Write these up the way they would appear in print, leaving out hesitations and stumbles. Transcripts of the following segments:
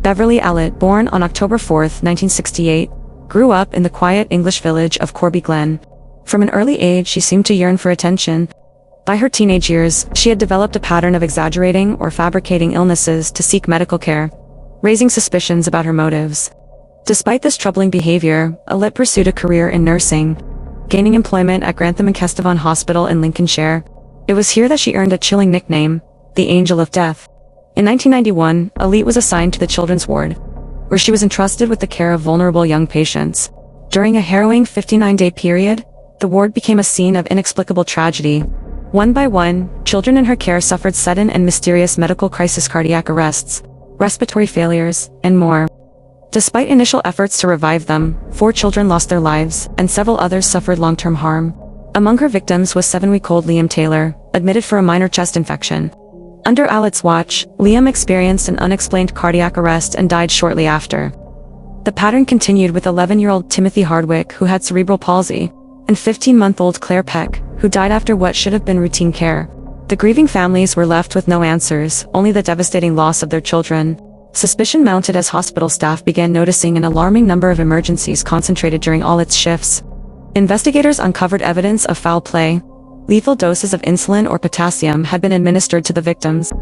Beverley Allitt, born on October 4, 1968, grew up in the quiet English village of Corby Glen. From an early age, she seemed to yearn for attention. By her teenage years, she had developed a pattern of exaggerating or fabricating illnesses to seek medical care, raising suspicions about her motives. Despite this troubling behavior, Allitt pursued a career in nursing, gaining employment at Grantham and Kestevan Hospital in Lincolnshire. It was here that she earned a chilling nickname, the Angel of Death. In 1991, Allitt was assigned to the children's ward, where she was entrusted with the care of vulnerable young patients. During a harrowing 59-day period, the ward became a scene of inexplicable tragedy. One by one, children in her care suffered sudden and mysterious medical crisis, cardiac arrests, respiratory failures, and more. Despite initial efforts to revive them, 4 children lost their lives, and several others suffered long-term harm. Among her victims was 7-week-old Liam Taylor, admitted for a minor chest infection. Under Allitt's watch, Liam experienced an unexplained cardiac arrest and died shortly after. The pattern continued with 11-year-old Timothy Hardwick, who had cerebral palsy, and 15-month-old Claire Peck, who died after what should have been routine care. The grieving families were left with no answers, only the devastating loss of their children. Suspicion mounted as hospital staff began noticing an alarming number of emergencies concentrated during Allitt's shifts. Investigators uncovered evidence of foul play. Lethal doses of insulin or potassium had been administered to the victims.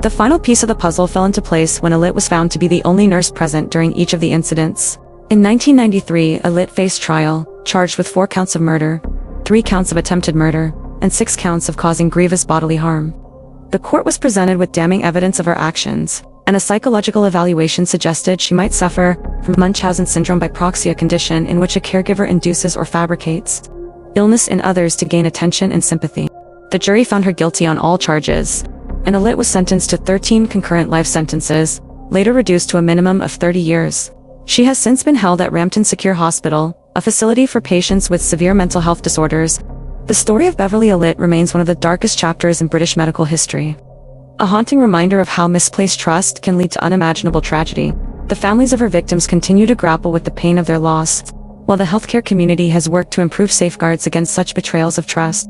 The final piece of the puzzle fell into place when Allitt was found to be the only nurse present during each of the incidents. In 1993, Allitt faced trial, charged with 4 counts of murder, 3 counts of attempted murder, and 6 counts of causing grievous bodily harm. The court was presented with damning evidence of her actions, and a psychological evaluation suggested she might suffer from Munchausen syndrome by proxy, a condition in which a caregiver induces or fabricates illness in others to gain attention and sympathy. The jury found her guilty on all charges, and Allitt was sentenced to 13 concurrent life sentences, later reduced to a minimum of 30 years. She has since been held at Rampton Secure Hospital, a facility for patients with severe mental health disorders. The story of Beverley Allitt remains one of the darkest chapters in British medical history. A haunting reminder of how misplaced trust can lead to unimaginable tragedy. The families of her victims continue to grapple with the pain of their loss, while the healthcare community has worked to improve safeguards against such betrayals of trust.